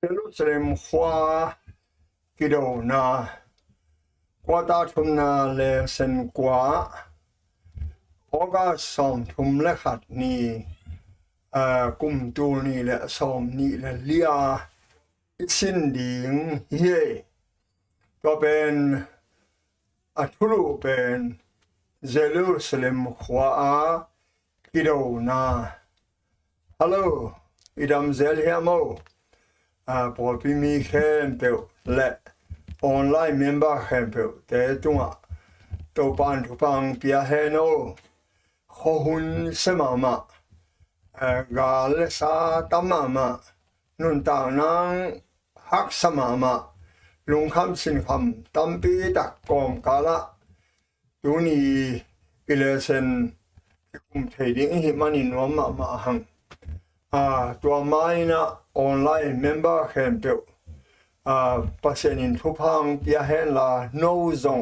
Jerusalem hoa kido na qua ta thum na le sen qua oga som thum le khat ni kum tu ni le som ni le lia sin ding yeก็เป็นทุลุเป็นเยรูซาเล็มขวากิโดนาฮัลโหลอีดัมเซลเฮียโมพอพี่มีแค่เปิลและออนไลน์เมมเบอร์แค่เปิลแต่ตัวตัวปันทุปังเปียเฮโนขหุนเสมามากาลซาตัมมามานุนตานังฮักสมามาลุงคำสินคำตั้มปีตักกอมกาละดูนี่อิเลเซนกุมเทดิ้งหิมันินวมมาหังตัวไม้นะออนไลน์เมมเบอร์แคมเปลปัจจุบันทุพังเปียเฮนลาโนซง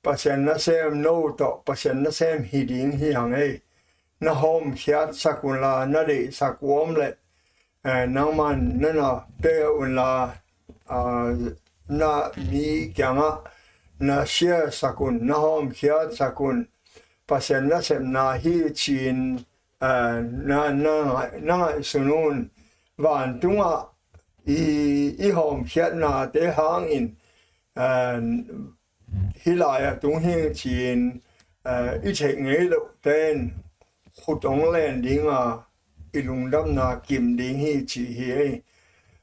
ปัจจุบันนั่นเซมโนต่อปัจจุบันนั่นเซมฮิดิ้งฮิหังเอนะฮอมเขียดสักุลลานาเดสักวอมเล่นังมันนั่นน่ะเปอุลลาna mi kyanga na shia sakun na hom khia sakun pasen na sem na hi chin na sunun van tunga i hom khia na te hang in hilaya tung hi chin i che ngei lo ten khutong len dinga ilung dam na kim ding hi chi hi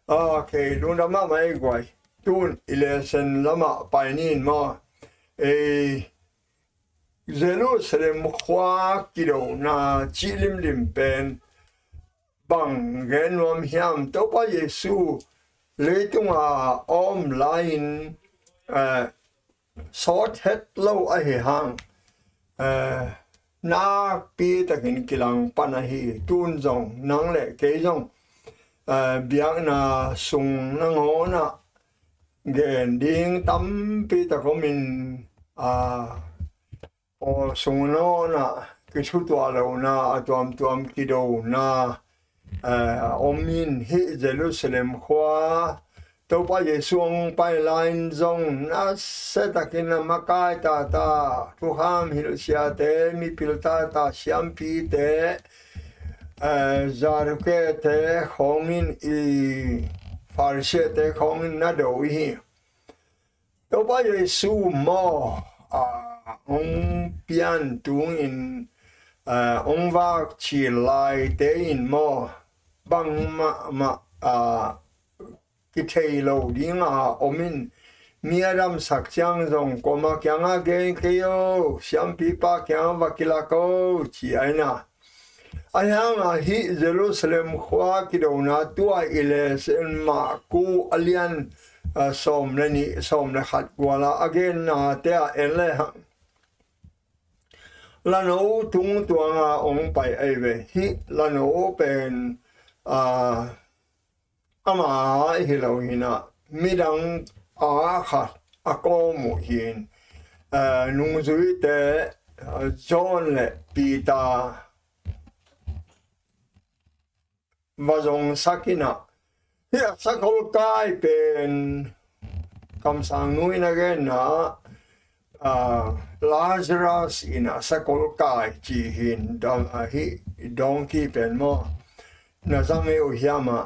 okay lung dam ma mai gwaiตุนอิเลเซนละมาไปนี่มาเยรูซาเล็มขวากิโดนาจิลิมลิมเป็นบังเกนวมยามตัวพระเยซูเลยตุงออนไลน์สอดเฮ็ดเล่าไอ้หังนาปีตะกินกิลังปนหีตุนจงนังเล่เกจงเบียงนาสุงนังโหนะเกณฑ์ดิ้งตั้มปีตะก็มินโอสุงโนนะคือชุดตัวเรานะตัวมกิโดนะอมินฮิเยรูซาเล็มขวาตัวไปเยซูงไปไลน์จงนะเสตะกินมากายตาทุกห้ามฮิลเซียเตมีพิลตาเชียมปีเตจารุเกเตของมินฟาริเชเตของนาโดฮีตัวพระเยซูมอองเปียนตุงอินองวักชีไลเตอินมอบังมากิเทโลดิ้งอมินมีอารมณ์สักจังจงก็มาแข่งเกงเกียวเสียมปีปาแข่งวักิลาโกชีไอนะอันยังฮิเยรูซาเล็มขวากิโดนาตัวอิเลเซนมากูอเลียนสมเลนี่สมเลขัดกว่าละเกนนาเตะเอ็นเลยฮะลาโนทุงตัวงาองไปไอเวฮิลาโนเป็นอามาฮิโลหินะมิดังขัดอากอมุหินนุงซุยเตจอนเลปีตาวาจงสักินะเฮียสักคนกายเป็นคำสั่งนุ้ยนะแกนะลาซารัสอินะสักคนกายจีหินดองกีเป็นมอนะจังเอวเฮียมา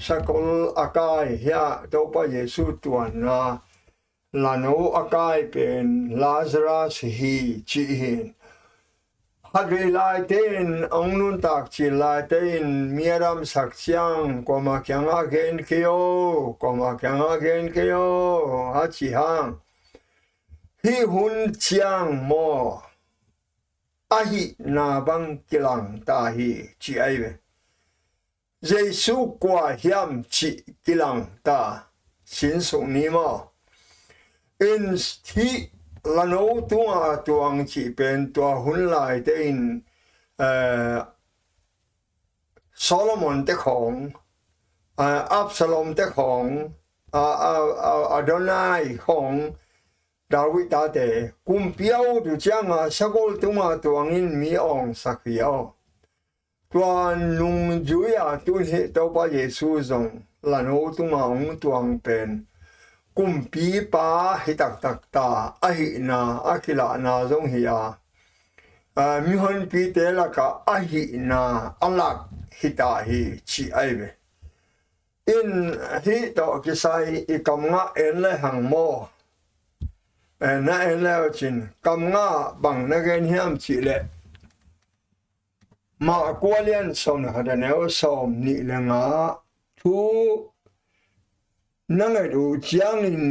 สักคนอากายเฮียตัวพระเยซูตัวนะลาโนอากายเป็นลาซารัสฮีจีหินฮักไลเตนองนุนตักจิไลเตนมีรำสักเชียงก็มาแข่งเกนเกียวฮัจิฮังฮิหุนเชียงโมอาฮินาบังกิลังตาฮิจีไอเวเยซูกว่าเฮียมจีกิลังตาสินสุนีโมอินที่ลาโนตัวงจีเป็นตัวหุ่นลายเดินโซโลมอนเตของอับซาโลมเตของอาโดนัยของดาวิดเตกุมเปียวดูจังสกุลตัวงินมีองสักเดียวตัวนุ่งจุยตัวพระเยซูทรง la no tu ngong tuang pen kumpi pa hi tak ta a hi na akila na zong hi a mi hon pi te la ka a hi na alak hi ta hi chi ai ve in hi to ki sai I kam nga en le hang mo na en le chin kam nga bang na gen hiam chi le ma kwalian som na da ne som ni le nga thu nang du chiang in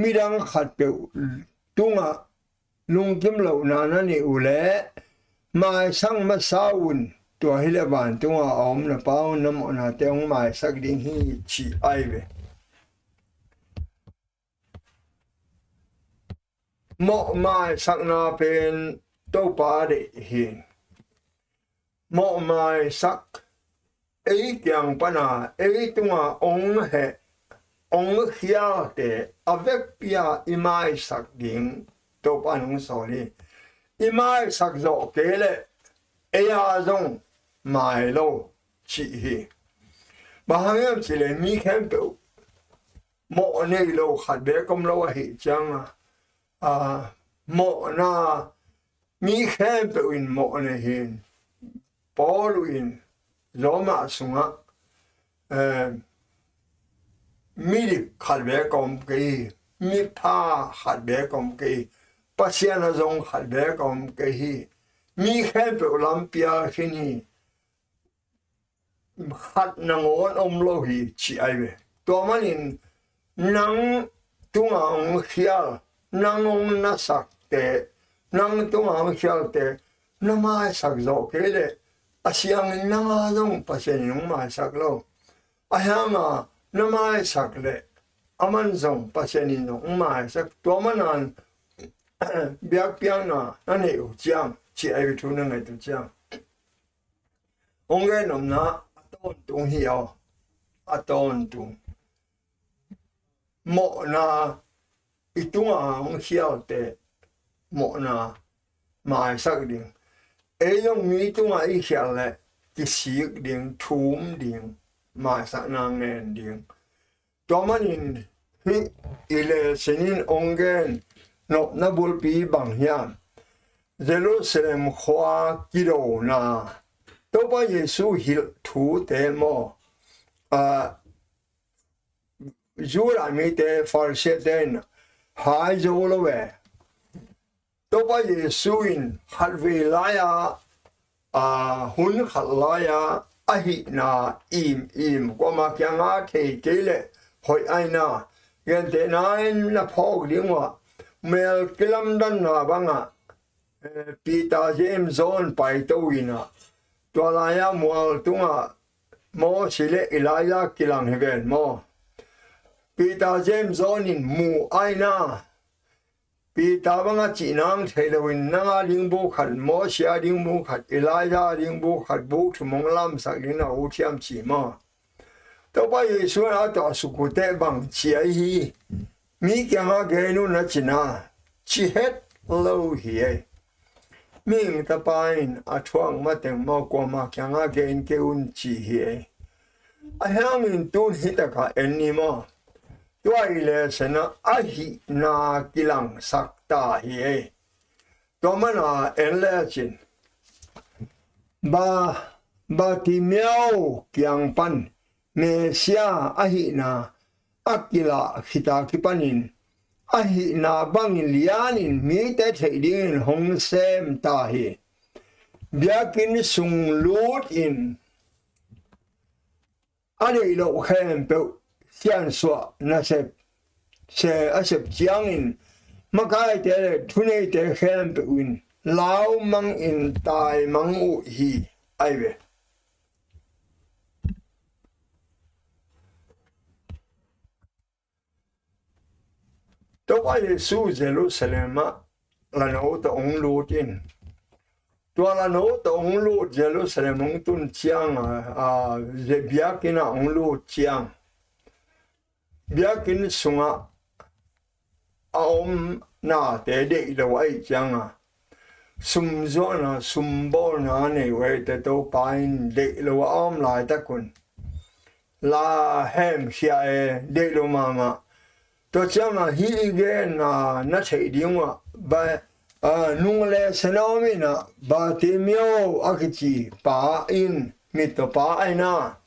midang khat pe tunga lung kim lo na na ni u le mai sang ma saun tua hi le ban tunga om na pau nam na teong mai sak ding hi chi ai ve mo mai sak na pen to pa de hin mo mai sak ei kyang pa na ei tunga ong he ong khia te avec pia imai sak ding to pa nong so li imai sak zo ke le eya zong mai lo chi hi ba hang chi le mi khem pe mo ne lo khat be kom lo hi chang a mo na mi khem pe in mo ne hin Paul in Roma sunga mi khat be kom ke mi pa khat be kom ke pasiana zong khat be kom ke hi mi khem pe lam pia khini khat na ngon lo hi chi ai ve to manin nang tunga ong khial nang ong na sak te nang tunga ong khial te na mai sak zo ke le asiang na nga dong pasien yung mai sak lo ayanga na mai sak le aman zong pasien yung mai sak to manan biak piang na ne u chiang chi ai tu na ngai tu chiang ong ge nom na aton tung hi ao aton tung mo na itunga ong hiao te mo na mai sak ding e yong mi tunga I hiao le ki siik ding thum ding mai sak na ngen ding to manin hi ile senin ongen nop na bul pi bang hian Jerusalem khwa kilo na to ba Yesu hil thu te mo Jura mi te farse den hai zo lo we to ba Yesu in khat ve la ya hun khat la ya a hi na im ko ma kya nga the ke le hoi ai na yan te nine na phok ding wa mel kilam dan na banga Peter James zone pai to ina to la ya mual tunga mo sile Elijah kilang heven mo Peter James zone in mu aina Peter banga chi nang thelawin nanga lingbo khat mo sia lingbo khat Elijah lingbo khat bu thumong lam sak ling na u thiam chi ma to ba Yesu a to su ku te bang chi ai hi mi kya ma ge nu na china chi het lo hi ai ming ta pain a thuang ma teng mo ko ma kya nga ge in ke un chi hi ai a hang in tun hi ta ka en ni mo Tuai le sena ahi na kilang sakta hi e. Tomana en le chin. Ba ti miao kiang pan me sia ahi na akila khita kipanin. Ahi na bangin lianin mi te thedin hong sem ta hi. Biakin sung lut in. Ane ilo khem peu. Sian swa na se asep chiang in makai te thune te khem pe win lao mang in tai mang u hi ai ve to ba Yesu Jerusalem la no to ong lu tin to la no to ong lu Jerusalem ong tun chiang je biakina ong lu chiang biakin sunga aom na te de lo ai changa sum zo na sum bol na ne we te to pain de lo om lai ta kun la hem hia de lo mama to chama hi ge na thei ding ba nung le senomi na ba ti myo akichi pa in mit to pa aina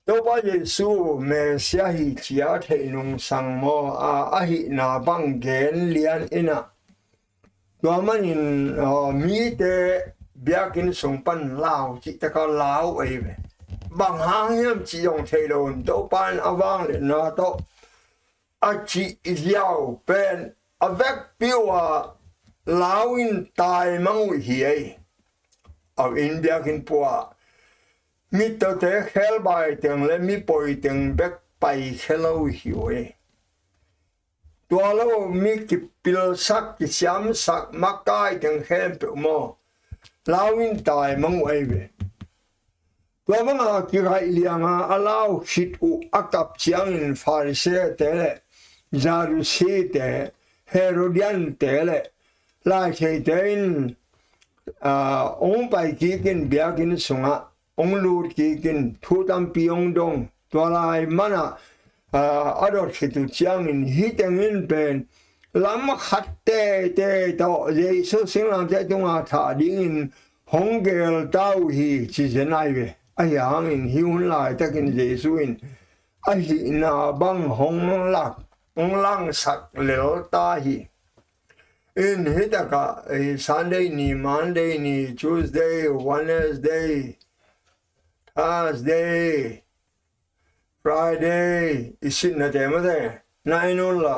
to ba Yesu me sia hi chia thei nung sang mo a hi na bang gen lian ina to man in mi te biakin sung pan lao chi ta ka lao ai ve bang hang yam chi yong thei lon to pan awang le na to a chi liao pen avec piwa lao in tai mang hi ai au in biakin pua mi to te hel bai teng le mi poi teng bek pai hello hi oi tua lo mi ki pil sak ki siam sak makai teng hem pe mo lao in tai mang ai ve tua manga ki rai lianga alau hit u akap chiang in farise te le Jarusi te Herodian te le lai thei te in ong pai ki kin biakin sunga ong lut ki kin thu tam piong dong tua lai mana adot hitu chiang in hiteng in pen lam khat te to Jesu sing lam te tunga tha ding in hong gel tau hi chi zenai ve ayang in hiun lai takin Jesu in a hi na bang hong lak ong lang sak lel ta hi in hitaka Sunday ni Monday ni Tuesday Wednesday Thursday Friday isin na te ma te na inun la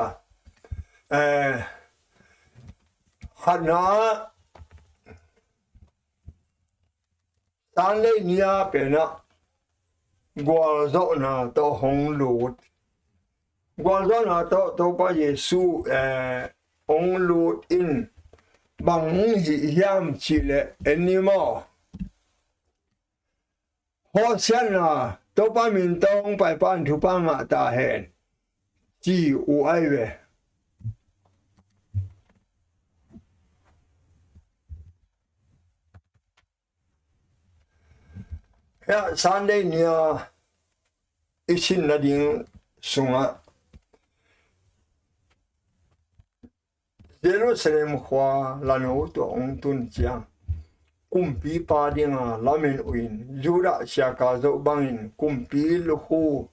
hana Sunday ni a pe na gwal zo na to hong lut gwal zo na to pa Yesu ong lut in bang hi yam chi le anymore ho xian na to pa min tong pai pan thu pa ma ta hen chi u ai ve ya Sunday nia isin na ding sunga Jerusalem khwa lano to ong tun chiang kumpi pa dinga lamen uin jura siaka zo bangin kumpi luhu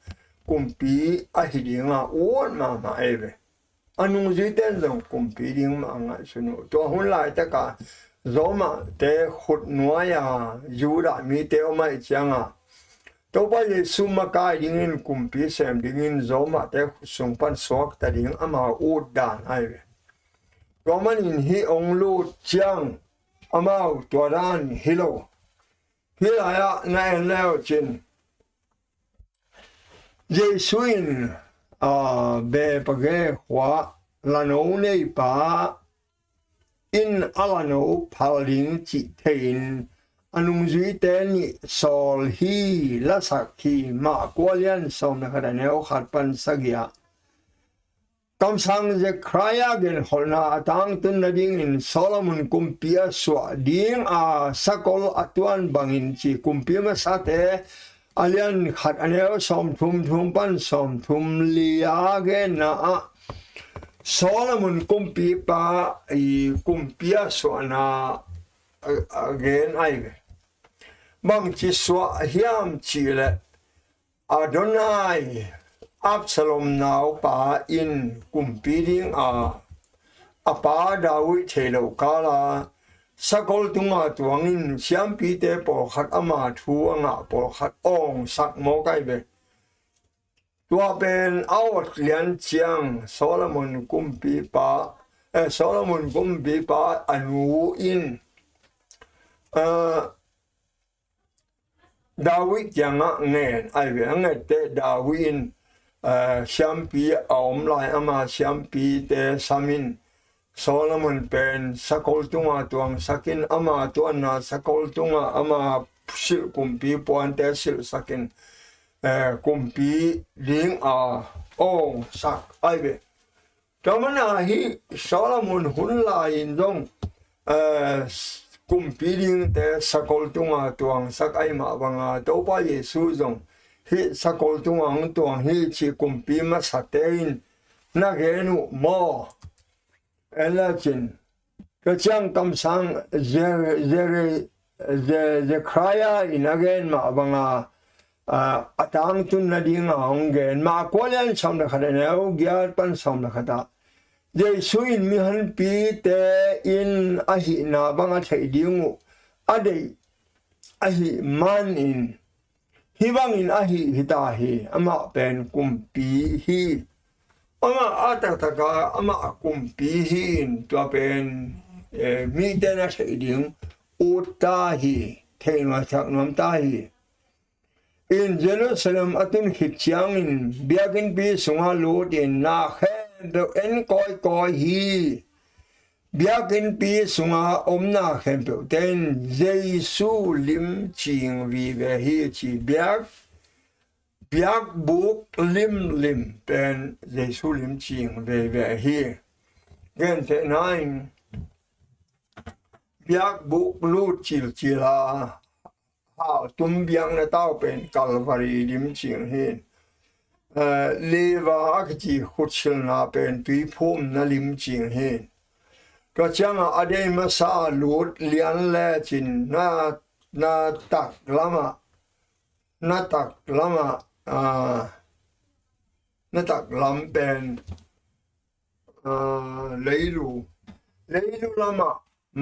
kumpi ahidinga on ma eve anung jiten zong kumpi ding ma nga sunu to hun lai ta ka zoma te khut nuaya jura mi te o mai chianga to ba Yesu ma ka dingin kumpi sem dingin zoma te sung pan sok ta ding ama u dan eve Roman in hi ong lu chiang amau tuaran hilo hilaya na leo chin Jesuin be page hwa lano nei pa in alano paling chi thein anung zui ten sol hi lasaki ma kwalian som na kada neo khat pan sagya Kam sang je kraya gen holna atang tun na ding in Solomon kumpia swa ding sakol atuan bangin chi kumpia masate alian khat aneo som thum pan som thum liya gen na Solomon kumpi pa kumpia swa na again ai bang chi swa hiam chi le Adonai Absalom now pa in kumpiring pa Dawi thelo kala sakol tunga tuangin siam pi te po khat ama thu anga po khat ong sak mo kai be tua ben awat lian chiang Solomon kumpi pa anu in Dawi janga ngen ai be angate Dawin siam pi om lai ama siam pi te samin Solomon pen sakol tunga tuang sakin ama tuan na sakol tunga ama sil kumpi puan te sil sakin kumpi ring ong sak aibe kamana hi Solomon hun lai dong kumpi ring te sakol tunga tuang sak ai ma banga to pa Yesu dong hi sakol tuang tuang hi chi kumpi ma satein na genu mo elachin ka chang tam sang Zechariah in again ma banga atang tun na ding ang gen ma kwalian sam na khada na o gyat pan sam na khada Jesu in mi han pi te in ahi na banga thai dingu adei ahi man in hibang in ahi hitahi ama pen kumpi hi ama atataka ama kumpi hi in to pen mi te na thai ding utahi thei ma chak nom tahi in Jerusalem atun hitchiang in biakin pi sunga lot in na khen do en koi hi biakin pi sunga omna khen pe ten Jesu lim ching vi ve hi chi biak buk lim pen Jesu lim ching ve hi gen te nine biak buk lut chila tum biang na tao pen Calvary lim ching hin leva akchi khutchil na pen tui phum na lim ching hin to changa ade ma sa lut lian le chin na tak lama na tak lam pen leilu lama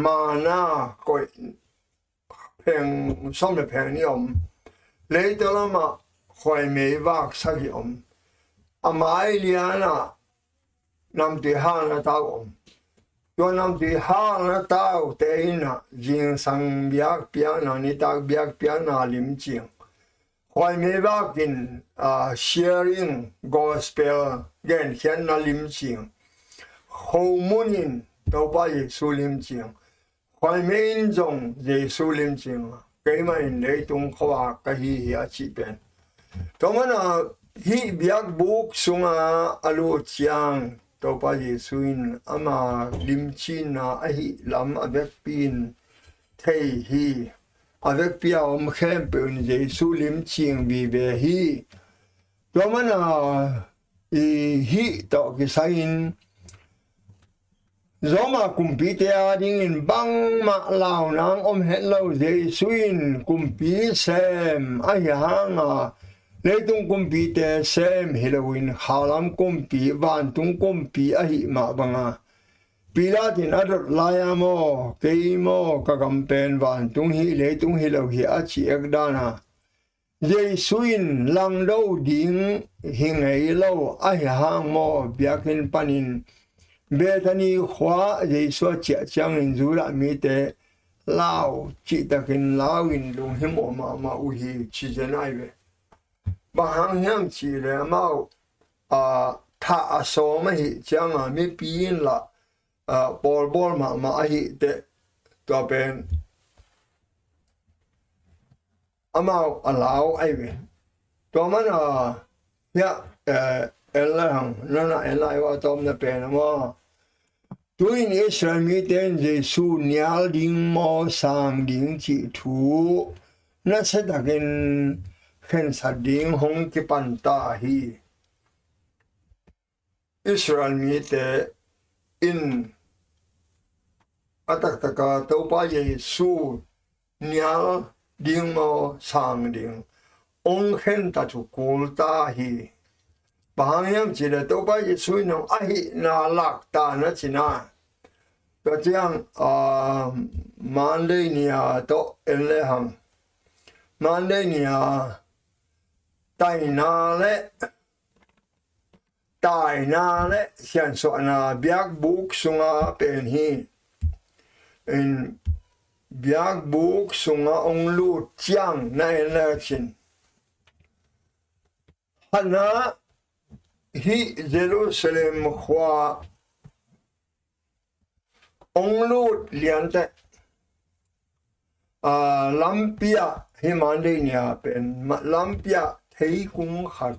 mana koi phèn xong là phèn ni om lấy đó là mà khỏi mấy vác sắc om mai liana năm thứ hai là tao om cho năm thứ hai là tao thế na riêng sang biak piana ni tao biak piana lim chiang khỏi mấy vác in sharing gospel gen khen na lim chiang hầu munin tao bay su lim chiang khỏi mấy dòng Giêsu lim ching cái mà lấy tung khoa cái hi chi pen đó mà na hi biak buk sunga alu chiang to pa Giêsu in ama lim chin na hi lam avek pin thei hi avek pia om khem pe Giêsu lim ching vi ve hi đó mà na hi to cái sain Zoma kumpi te ading in bang ma lao nang het lo Jesuin kumpi sem ayanga leitung kumpi te sem Halloween halam kumpi van tung kumpi ahi ma banga pilatin adot laya mo keimo kagampen van tung hi leitung hilo hi achi ekdana Jesuin lang lo ding hingai lo ayang mo biakin panin Bethany khóa Giêsu chia chang in zura mi te lao chi takin lao in lung him ma uhi chi jenai ve ba hang yam chi le mau tha aso ma hi chang mi pin la bol ma hi te to pen amau allow ai ve to man ya elang nana elai wa tom na pen mo Tuin Israel mi ten Jesu nial ding mo sang ding chi thu na se dagen khen sa ding hong ki pan ta hi Israel mi te in atak taka to pa Jesu nial ding mo sang ding ong khen ta chu kul ta hi Bahayam chỉ to pa Jesu no ahi na lak ta na china to chiang Monday nia to eleham Monday nia tai na le sian so na biak buk sunga pen hi in biak buk sunga ong lu chiang na ele chin hana hi Jerusalem khwa ong lut lian te lampia hi mande nia pen lampia thei kung khat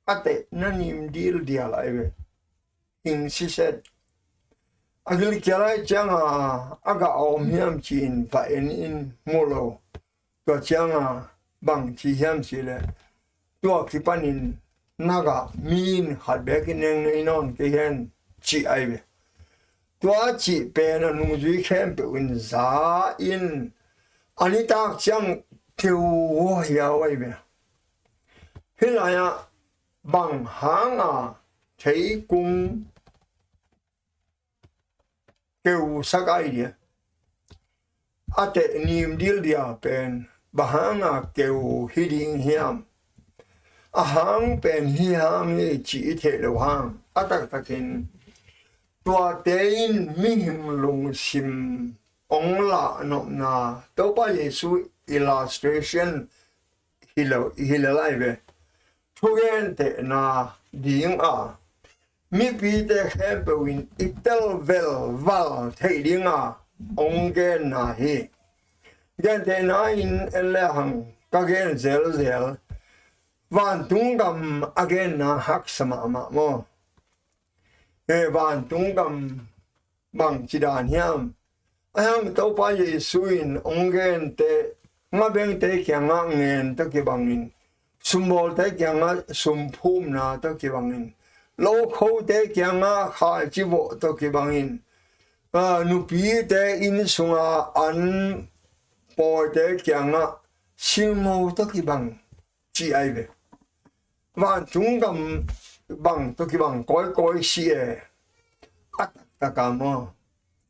ate nanim dil dia lai ve in si set agil kялai changa aga om hiam chin fa in molo to changa bang chi hiam chi le tua ki panin naga min hat be ki neng nei non ki hen chi ai be tua chi pe na nung zui khem pe win za in ani tak chang thiu ho ya wai be hilaya bang hanga thei kung kêu sakai dia ate nim dil dia pen bahanga kêu hiding hiam ahang pen hiam ni chi the lo hang atak takin tua tein mihim lung sim ong la no na to pa yesu illustration hilo live thugen te na ding a mi pi te hempewin itel vel val thei dinga ong gen na hi gen te na in ele hang ka gen zel van tungam again na hak sama ma mo e van tungam bang chidan hiam ayam to pa yesuin ong gen te nga beng te kyanga ngen to ki bangin sumbol te kyanga sumphum na to ki bangin lo kho te kyanga kha chibo to ki bangin nu pi te in sunga an po te kyanga silmo to ki bang chi ai be van tungam bang to ki bang koi si e at takamo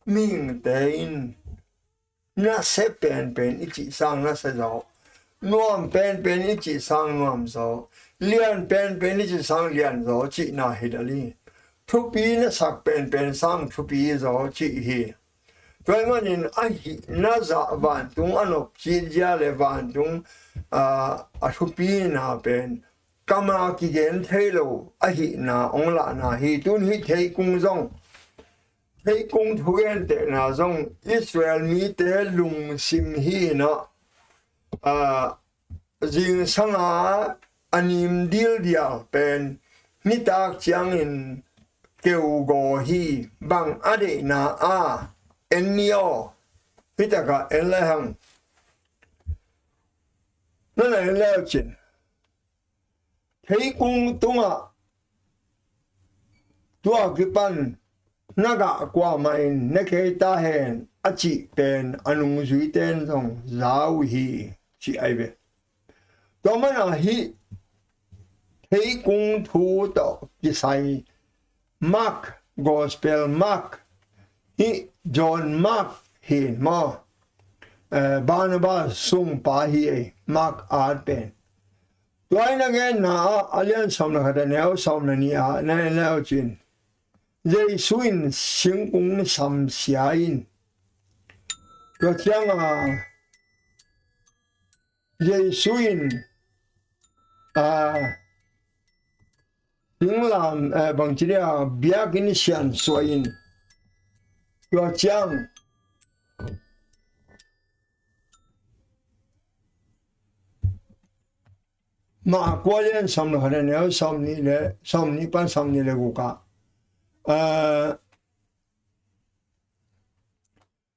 ming te in na se pen ichi sang na sa zo nuam pen ichi sang nuam zo lian pen ichi sang lian zo chi na hidali thu pi na sak pen sang thu pi zo chi hi toy manin ai na za van tung anop chi ja le van tung a thu pi na pen kama ki gen thelo a hi na ong la na hi tun hi thei kung zong thấy cung thu gen te na zong Israel mi te lung sim hi na jing sanga anim dil dia pen ni tak chiang in keu go hi bang ade na a enio pitaka elhang na na elchin thấy cung tunga tua kipan naga qua mai neke ta hen achi pen anung zui ten song zau hi chi ai be to mana hi thei kung thu to ki sai Mark gospel Mark hi John Mark hi ma Barnabas sung pa hi Mark art pen toy na gen na alian som na hada neo som na ni a na leo chin dây suin sinh cung sam xiain có chăng dây suin những làm bằng chỉ là bia cái xian suin có chăng mà qua lên sam nó hay nếu sam ni pan sam ni le guka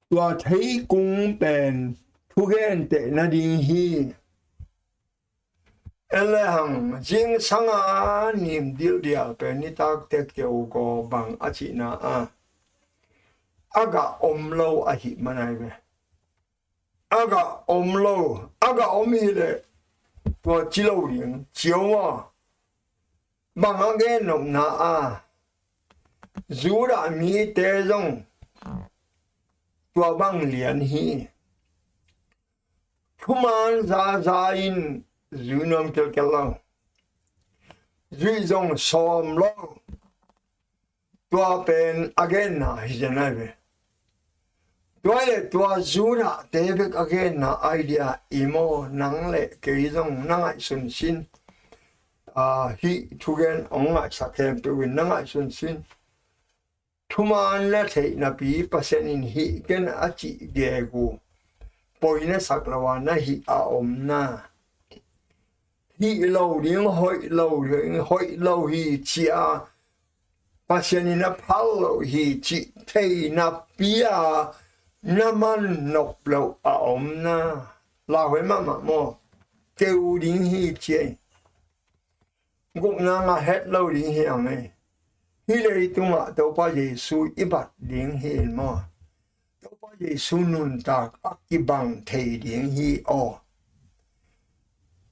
tua thấy cung bền thu gen tệ na đi hi ele hang jing sanga nim dil dia pe ni tak te keu go bang achi na aga omlo a hi manai be aga omlo aga omi le tua chilo ring chiu wa bang again no na dù đã mi tê rong tua băng liền hi thuman za in dù nom tel kello duy rong som lo tua pen again na hi janave tua dù đã te bek again na idea imo nang le ke rong nang sun sin hi thugen ong ai sakem pe win nang ai sun sin thuman la thei na pi pasen in hi ken achi gegu poina saklawa na hi a om na hi lo ding hoi lo hi chia pasen in a palo hi chi thei na pia naman nop lo a om na la hoi mama mo keu ding hi che gục na ngà hết lâu đi hiểm ấy hi lệ tung ngà tàu pa Giêsu ibat điên hiền mà tàu pa Giêsu nun tak aki bằng thầy điên hi o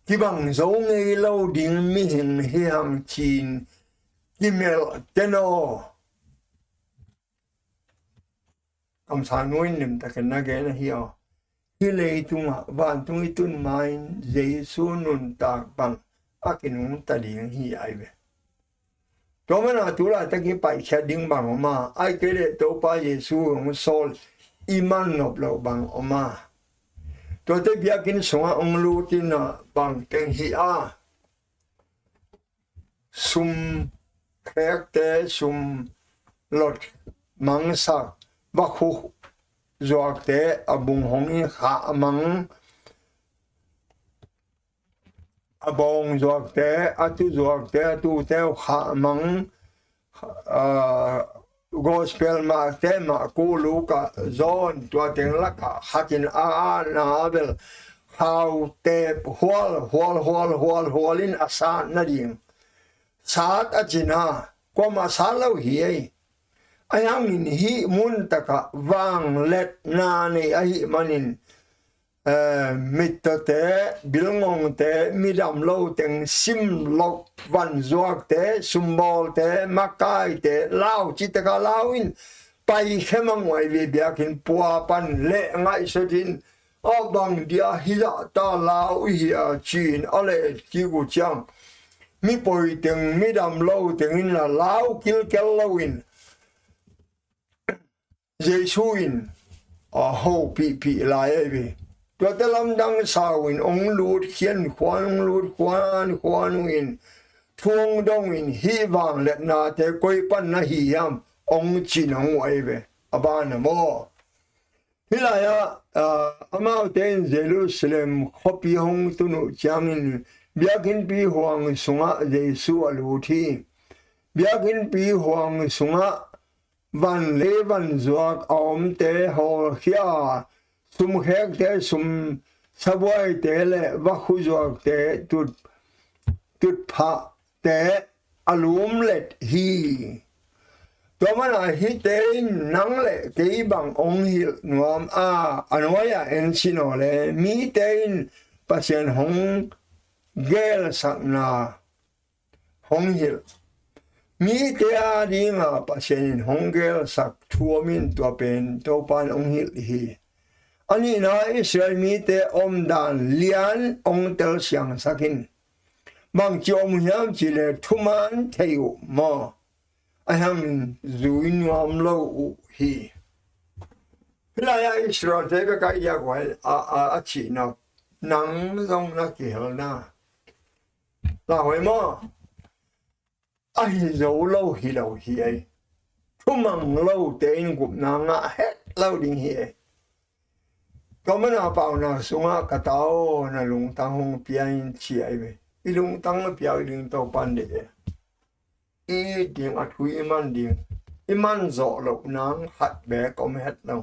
ki bằng dấu ngay lâu điên mi hình hiểm chín ki mel teno cầm sa nuôi niệm ta cái na cái na hiểm hi lệ tung ngà van tung itun mai Giêsu nun tak bằng akinung ta điên hi ai về cho mình là tu là ta cái bài xe điên bằng mà ai cái đấy tàu pa Giêsu ông sol iman nộp lâu bằng mà cho tới bây giờ sống ông lưu tin là bằng tiếng hi a sum khác thế sum lót mang sắc bắc khu ruột thế ở vùng hồng hạ mang ở vùng ruột thế ở tu theo hạ mang gospel mà thế mà cô lu cả zone tua tiếng lắc hatin a na bel how te hol in asa na ding sát achina qua mà sát lâu hi ai ang in hi mun taka wang let na ni ai manin mitote bilngong te midam lo teng sim lok van zuak te sumbol te makai te lao chitaka lawin pai khemang wai ve biakin pua pan le ngai sotin abang dia hila ta lao hi a chin ale ki gu chang mi poi teng midam lo teng in la lao kil kel lawin Jesuin a ho pi lai veตัวแต่ลำดังสาวินองลูดเขียนควานองลูดควานวินทวงดงวินฮีวางเล็ดนาเตกอยปันนาฮียามองจีนองไว้เวอบานโมฮิลายะอามาเตนเยรูซาเล็มขบีฮงตุนุจามินเบียกินปีหวงสุงะเยซูอลูทีเบียกินปีหวงสุงะวันเลวันจวกอมเตหอเขียsum khek te sum saboi te le vakhu jok te tut pha te alum let hi to mana hi te nang le ke bang ong hi nuam a anoya en sino le mi te pasien hong gel sakna hong hil mi te a dinga pasien hong gel sak thuamin to pen to pan ong hil hi ani na Israel mi te om dan lian ong tel siang sakin mang chom hiam chile thuman theu mo aham zuin wam lo hi la ya Israel te ka ya kwai a chi na nang dong na ki hel na la hoi mo ai zo lo hi ai thumang lo te in gup na nga het lo ding hiก็มันอาเปล่านะสุงะกะตาวนะลุงตังหงเปียนชีไอเวอีลุงตังเปียลุงโตปันเดอีดิงอัทุยมันดิงอีมันโซโลนางหัดแบกอมเฮ็ดเรา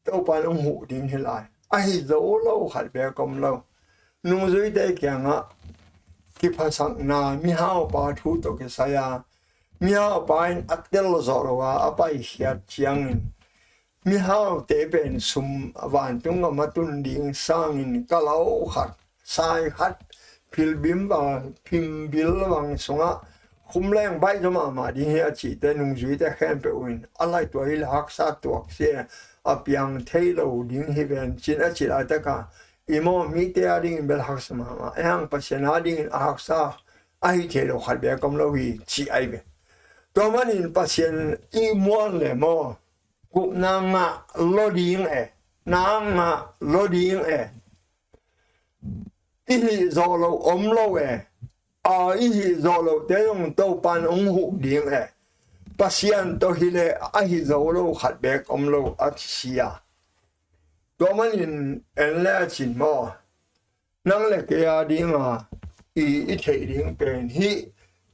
โตปันองหูดิงเฮลายไอโซโลหัดแบกอมเรานุงซุยได้แกงะกิภาษานามีฮาวปาทุตกะสายามีฮาวปาอินอัตเตลโซโรวาอปายเฮียเจียงมีฮาวเตเป็นสุมวันจุงกับมาตุนดิงสร้างอินกะเลาขัดสายขัดพิลบิมบาพิมบิลวังสงะคุมแรงใบจะมาดิเฮียจีแต่นุงจุยแต่แค่เปวินอะไรตัวอิลฮักซาตัวเสียอพยังเทโลดิงเฮเวนจินอจิลาตะกาอีโมมีเตอดิงเบลฮักสมาเอฮังปัสนาดิงฮักซาไอเทโลขัดเบียกมโลวีจีไอเบตัวมันอินปัสนอีมวนเลยโมกุนางะโลดิงนางะโลดิงอีโซโลอมโลอีโซโลเตยงโตปันองหุดิงปัสยันโตฮิเลอีโซโลขัดเบกอมโลอัตชิยาตัวมันอินเอ็นเลจินมอนังเลกยาดิงอีเทดิงเป็นฮิ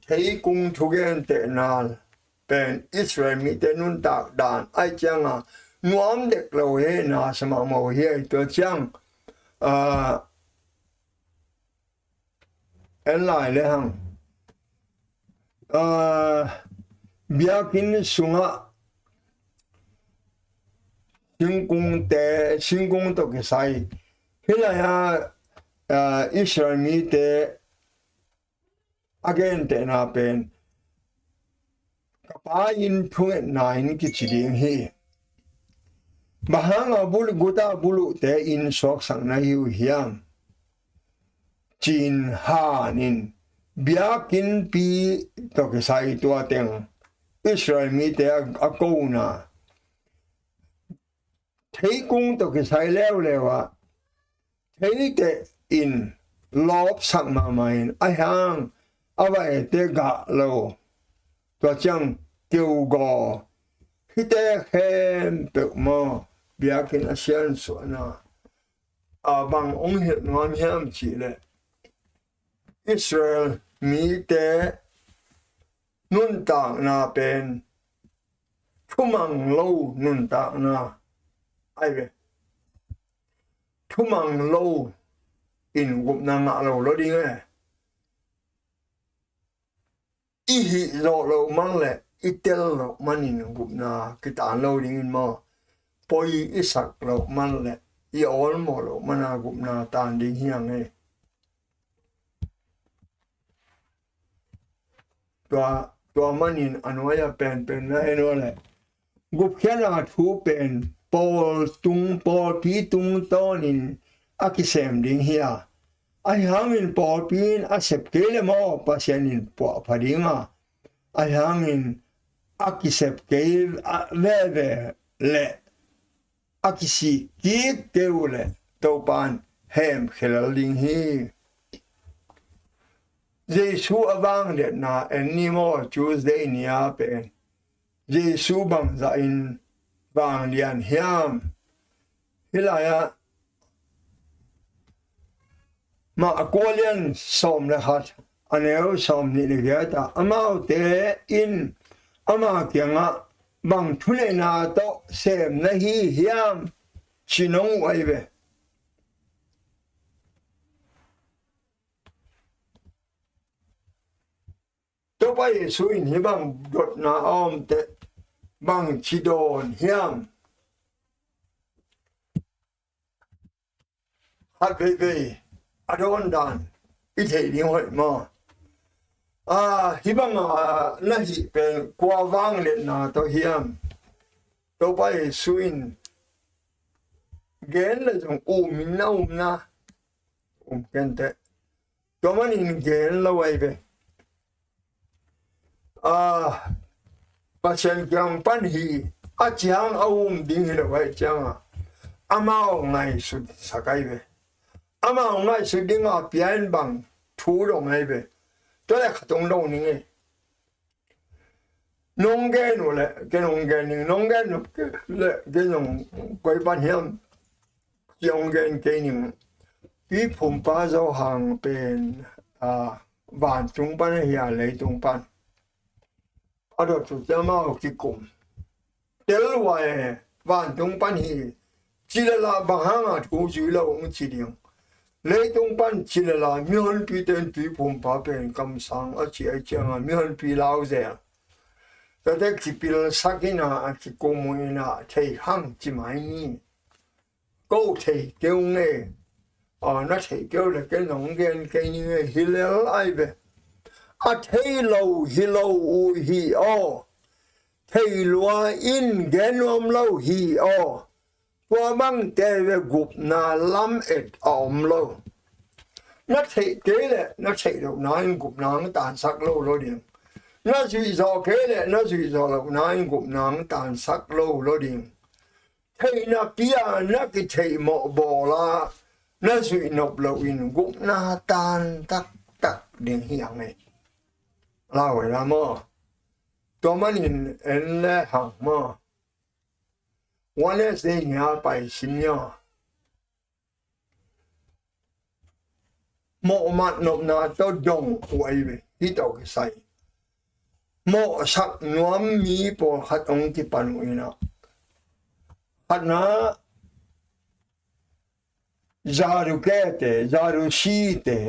เทกุงทุเกนเตนานเป็นอิสราเอลมีแต่นุนตากดานไอจังนวมเด็กเรานาสมาโมเฮตัวจังเอ็นไลน์เลยฮัง biakin sunga singkung to kisai hilaya Israel mi te again te na pen kapain phung nine ki chiding hi bahanga bul guta bulu te in sok sang na hiu hiam chin hanin biakin pi to kisai tua teng Israel mi te akona thấy cung to kisai leo lewa thấy te in lop sang ma main ai hang avai te ga lo to chang kêu gò khi te khem pe mo biakin asian so na bang ong het ngam hiam chi le Israel mi te nun ta na pen thumang lo nun ta na ai ve thumang lo in gup na nga lo lo ding e i hi lo mang le i tel lo manin gup na kita lo ding in mo poi isak lo man le i ol mo lo mana gup na tan ding hiang e tua manin anwaya pen na eno le gup khena thu pen Paul pi tung tonin akisem ding hia ai hangin Paul pin asep kele mo pasienin po padinga ai hangin akisep ke leve le akisi ki keule topan hem khelaling hi Jesu avang le na anymore Tuesday nia pen Jesu bang za in bang lian hiam hilaya ma akolian som le hat aneu som ni le gata amau te in ama kyanga bang thule na to sem na hi hiam chinong waive to pa Yesu in hi bang dot na om te bang chidon hiam hat ve adon dan i thei ding hoi mo hi bang na hi pen kwa wang le na to hiam to pa Yesu in gen le jong min na ken te to man in gen lo wai ve pasien kyang pan hi achiang ding le wai chang amao ngai su sakai ve amao ngai su ding a pian bang thu lo ngai ve to le khatong lo ni nge nong ge no le ke nong ge ni nong ge no le ge nong koi ban hiam yong ge ke ni pi phum pa zo hang pen van chung pan hi le chung pan ado chu chama ki kum tel wae van tung pan hi chilala bahanga thu ju lo ong chi ding le tung pan chilala myon pi ten pi phum pa pen kam sang a chi ai chang myon pi lao ze ta de ki pil sakina a ki komuina thei hang chi mai ni go thei keu nge na thei keu le ke nong gen ke ni hilal ai ve a thei lo hi lo u hi o thei lua in genom lo hi o tua bang te ve gup na lam et om lo nó thei ke le nó thei lo na in gup na tan sak lo ding nó suy zo ke le nó suy zo lo na in gup na tan sak lo ding thei na pia na ki thei mo bo la nó suy nop lo in gup na tan tak ding hiang ne lao la mo to man in en le hang mo one is the nya pai sin nya mo mat nop na to dong wai ve hi to ke sai mo sak nuam mi po hat ong ki pan ina hat na zaru kete zaru shi te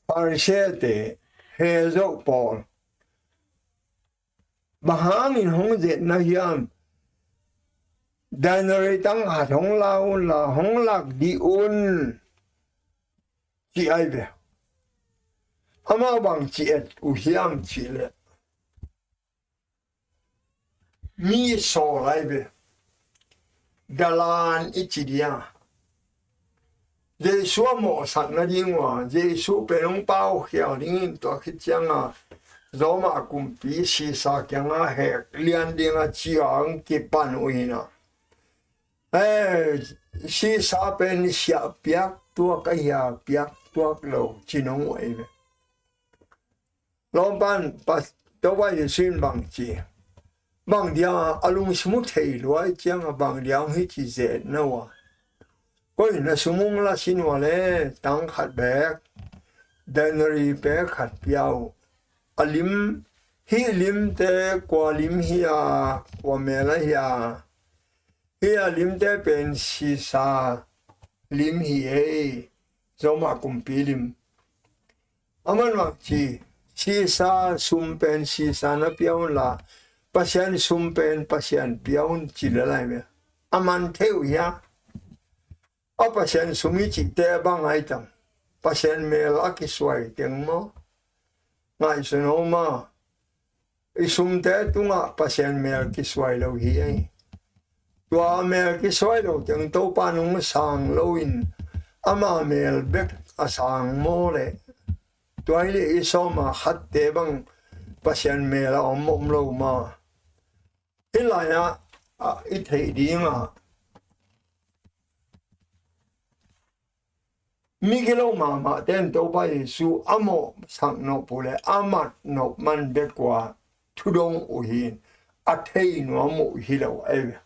parisete hezo Paul bahang in hong zet na hiam danari tang hat hong lao la hong lak di un chi ai ve ama bang chi et u hiam chi le mi so lai ve dalan ichidia Giêsu mo sat na ding wa Giêsu pe long pao hiao ding to khit chang a Roma kumpi si sa kyang a he lian ding a chi ang ki pan uina si sa pen sia piak tua ka ya piak tua lo chinong ai ve long ban pas to wa ye sin bang chi bang dia alung smut thei loi chang a bang dia hi chi ze na wa Ôi, nó sung la xin hòa lệ, tăng khát bẹc, denari bẹc khát biao. Alim, hi lim te qua lim hiya, qua mẹ la hiya. Hiya lim te pen si sa, lim hiye, zoma kumpi lim. Aman mak chi, si sa sum pen si sa na biao la, pasyan sum pen pasyan biao chi la lai me. Aman theo hiya. Pasien sumi chi te bang ai tang pasien me la ki swai teng mo ngai suno ma isum te tunga pasien me ki swai lo hi ai tua me ki swai lo teng to pa nung sang lo in ama mel bek asang mo le tua ile iso ma khat te bang pasien me la om lo ma ila ya i thei ding a Miguel mama den to ba Yesu amo sang no pole amat no man be kwa tudong u hin athei no mo hi lo ai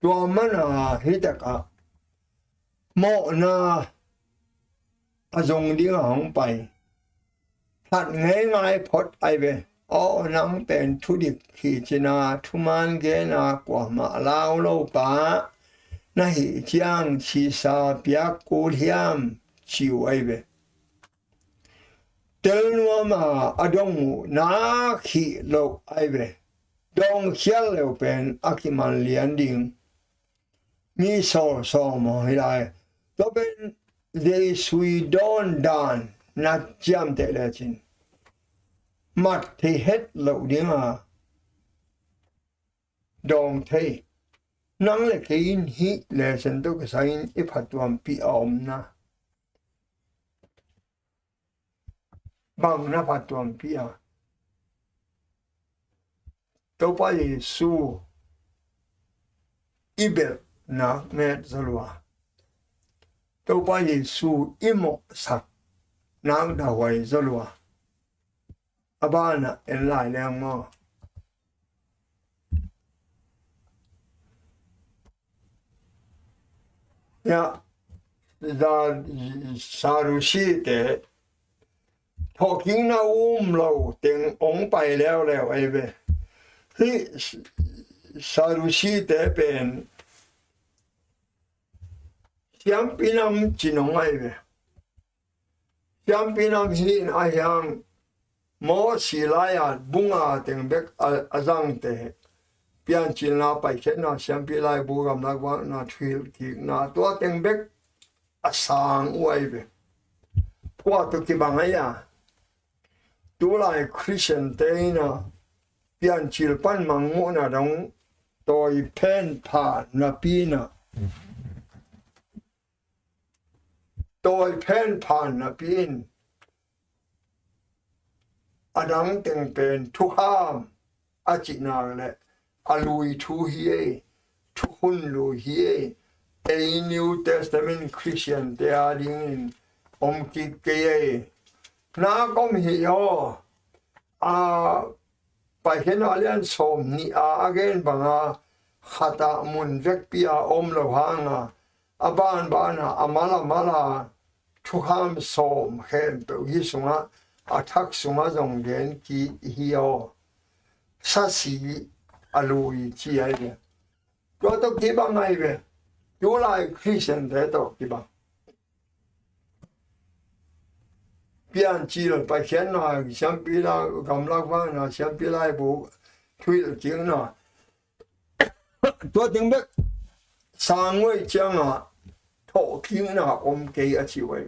to mana hitaka mo na azong ding hong pai that ngai ngai phot ai ve o nang pen thu dik khi china thuman ge na kwa ma lao lo pa na hi chiang chi sa piak ko hiam chiu ai ve tel no ma adong na khi lo ai ve dong khial lo pen akiman lian ding mi so mo hilai to ben de sui don dan na jam te le chin mat thì hết lo ding a dong thei nang le kein hi le sen to ka sain I phatwam pi om na bang na phatwam pi a to pa Yesu ibel na me zalwa to pa Yesu imo sak nang da wai zalwa abana en lai lang mo ya da sarushi te talking na lo ting ong pai leo ai ve hi sarushi te pen siam pinam chinong ai ve siam pinam hi a yang mo silaya bunga ting bek azang te pian chin na pai khet na siam pi lai bu gam na wa na thil ki na to teng bek asang uai ve kwa to ki bangaya tu lai Christian te na pian chil pan mang mo na dong toi pen pa na pi na toi pen pa na pin adang teng pen thu ham achi na le alui thu hiye thu hun lu hiye a New Testament Christian te a ding om ki ke na kom hi yo a pa hen alian som ni a again banga khata mun vek pia om lo hanga aban bana amala thu ham som hen pe hi sunga athak sunga jong gen ki hi yo sa si alui chi ai ve to ki bang ai ve tu lai Christian te to ki bang เปลี่ยนจีนไปเขียนหน่อยฉันปีละกำลังว่านะฉันปีละบุทุยจริงนะตัวถึงแบบสร้างไว้จังอ่ะทอคิงนะอมเกยอชิไว้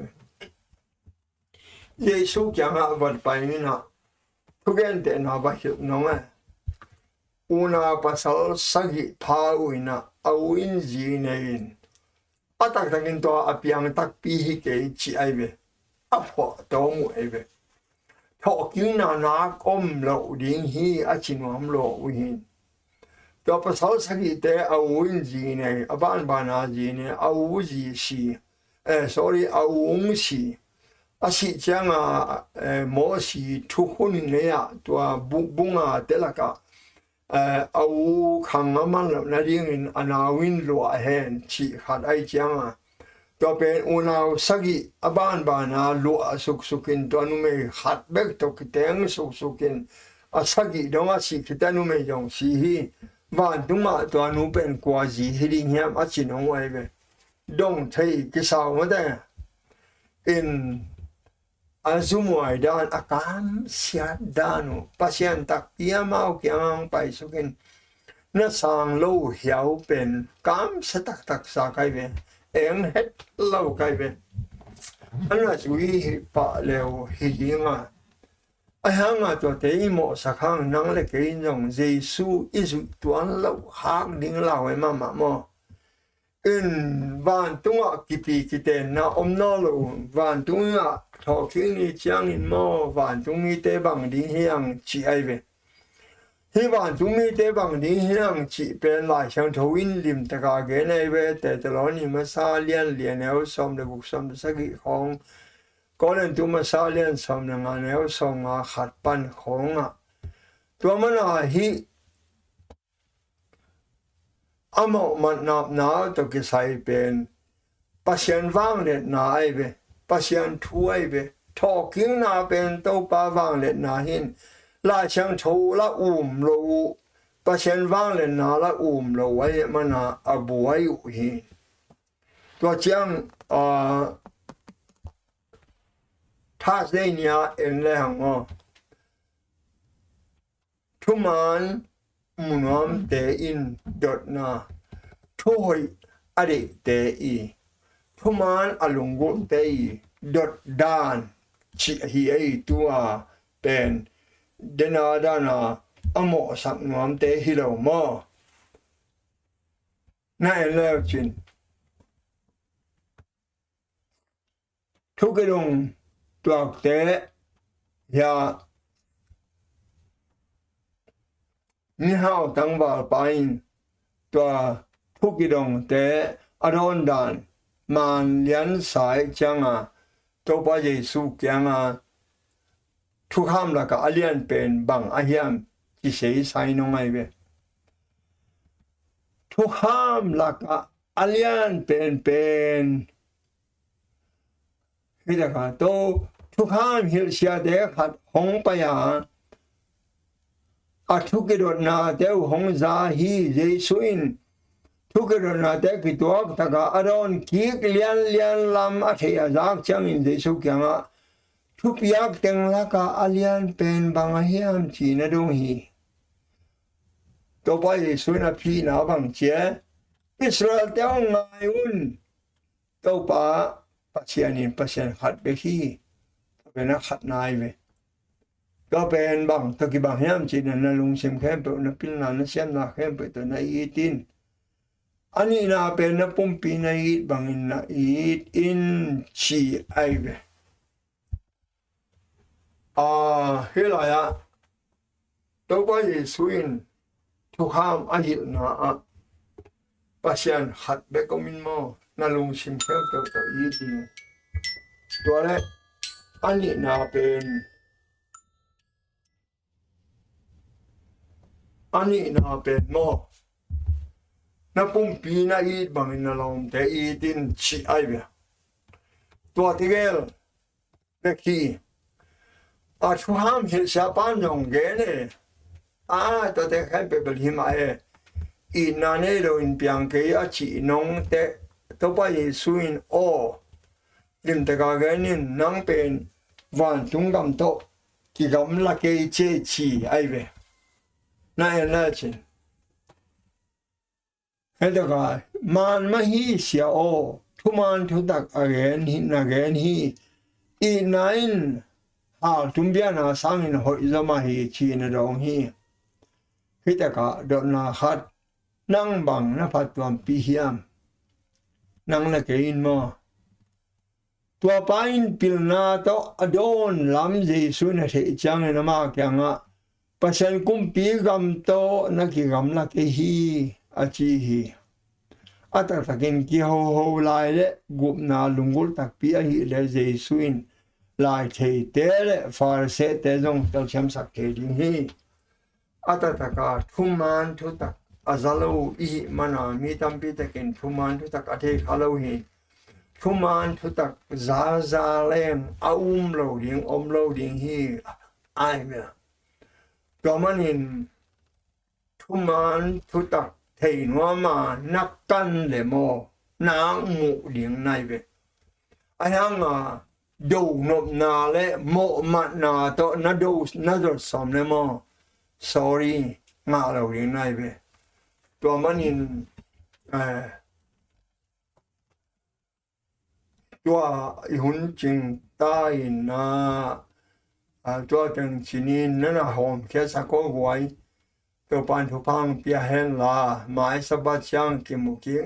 เยซูจังอ่ะวันไปนี่นะทุกอย่างเดินมาบ้านน้องอ่ะอุณาภาษาสักพาวินะเอาอินจีเนินอัตตะกินตัวอภิยังตักปีฮิเกยจีไอเวอพอตัวมูไอเวทอกิงนะนักอมโลดิ้งฮีอชินวามโลวินตัวภาษาสักแต่เอาอินจีเนอบ้านบานาจีเนเอาจีสีsorry เอาวงสีอาศัยจังอ่ะมอสีทุกคนเนี่ยตัวบุงอ่ะเดลักอ่ะเอาขังมันนั่นเองอนาวินลัวเห็นชีขัดไอจังอ่ะตัวเป็นอุณาสักบ้านบานาลัวสุกินตัวนู้นไม่ขัดเบกตัวกิเตงสุกินอาศัยดงอาศัยกิตนู้นไม่ยองสีฮีวันตุ้มาตัวนู้นเป็นกว่าจีฮิริเงียมอาชินงไว้เว้ดงไทยกิสาวมาได้อินอาซุมวยดานอากามเสียดานุปัศยันตักเกียมาเอาเกียงไปสุกินนั่นสังโลเหี่ยวเป็นกามสตักสาไกเวเอ็งเฮ็ดเล่าไกเวอันนั้นจุยปะเลวฮิจิงอ่ะไอ้ฮังอ่ะตัวเตยโมสักครั้งนั่งเล็กเองอย่างเยซูอิสุตัวเล่าหางดิ้งเล่าไอ้มาโมอินวันตุ้งอ่ะกิปีกิเตนนะอมนอลูวันตุ้งอ่ะทอคิงนี่จังอินโมวันตุ้งมีเตบังดิ้งเฮียงจีไอเวที่วันตุ้งมีเตบังดิ้งเฮียงจีเป็นหลายช่างทวินลิมตะกาเกนไอเวแต่ตลอดนี้มาซาเลียนเอาสมเด็จบุกสมสักกี่ของก่อนตุ้งมาซาเลียนสมงานเอาสมมาขัดปันของอ่ะตัวมันอ่ะฮีอามามันนับนาตัวกิสัยเป็นปัศยันวังเล็ดนาไอเวปัศยันถวยเวทอกิงนาเป็นตัวปาวังเล็ดนาหินลาช่างโชละโลปัศยันวังเล็ดนาละโลไว้มันนาอบวยอยู่หินตัวจังท่าเสียเนี่ยเอ็นเลยหังอ่ะทุมันมุนอมเตอินดดนาทุยอดีเตอีทุมันอลุงกุเตอีดดดานชิฮีไอตัวเป็นเดนาดานาอโมสักนอมเตฮิโลมอนั่นแล้วจินทุกคนตัวเตยานี่ฮาวตั้งบาปายตัวทุกิดงเตอรอนดานมันเลียนสายจังอ่ะตัวพระเยซูจังอ่ะทุกคำละก็อเลียนเป็นบังอาเฮียมที่เสียสายน้องไอเวทุกคำละก็อเลียนเป็นที่จะก็ตัวทุกคำฮิลเชียเด็กขัดหงไปอ่ะทุกคนน่าเจ้าหงซาฮีเยซูอินทุกคนน่าเจ้าคิดว่าตะกาอารอนคิกเลียนลำอาเทียจากจังอินเยซูแกงะทุกอย่างเต็งละกาอเลียนเป็นบางเฮียมจีนดงฮีตัวไปเยซูน่ะพี่น่าบังเจอิสราเอลเจ้าไงอุ่นตัวป้าปัจจัยนี้ปัจจัยขัดเบคีเป็นนักขัดนายเวก็เป็นบางตะกี้บางยามจีนนั่นลุงเชมเข้มเปิดนับพิลนานั่นเสียมนาเข้มเปิดตัวนัยอีตินอันนี้น่าเป็นนับปุ่มปีนัยอีบางอินนัยอีอินชีไอเวเฮลายะตัวไปเยซูอินทุกคำอาหิลนาปัศยันขัดเบกมินโมนั่นลุงเชมเข้มเปิดตัวอีตินตัวแรกอันนี้น่าเป็นอันนี้น่าเป็นโมนับปุ่มปีน่าอีดบางอินนาลอมแต่อีดินชีไอเบียตัวที่เกลเบคีช่วงเห็นชาวบ้านยองเกเนตัวเด็กให้ไปบริมาอีนั่นเองเราอินเปียงเกียชีน้องแต่ตัวไปสุอินโอลิมตะกาเกนินนั่งเป็น van tung gam to ki gam la ke che chi ai ve na chin hết rồi man ma hi sia o thu man thu tak again hi i9 tum bia na sang in hoi zama hi chi na dong hi hita ka do na khat nang bang na phat tuam pi hiam nang na ke in mo tua pain pil na to adon lam jesu na the chang na ma kya nga pasen kum pi gam to na ki gam la ke hi a chi hi ata takin ki ho lai le gup na lungul tak pi a hi le jesu in lai thei te le far se te jong tel cham sak ke ding hi ata taka thuman thu tak azalo I mana mi tam pi takin thuman thu tak athe khalo hi thuman thu tak za lem lo ding om lo ding hi ai me domanin thuman thu tak thei no ma nak kan le mo nang mu ding nai ve ayanga do nop na le mo ma na to na do som le mo sorry ma lo ding nai ve domanin tua hun ching tai na tua teng chinin na hom ke sa ko huai to pan thu pang pia hen la mai sa ba chang ki mu ki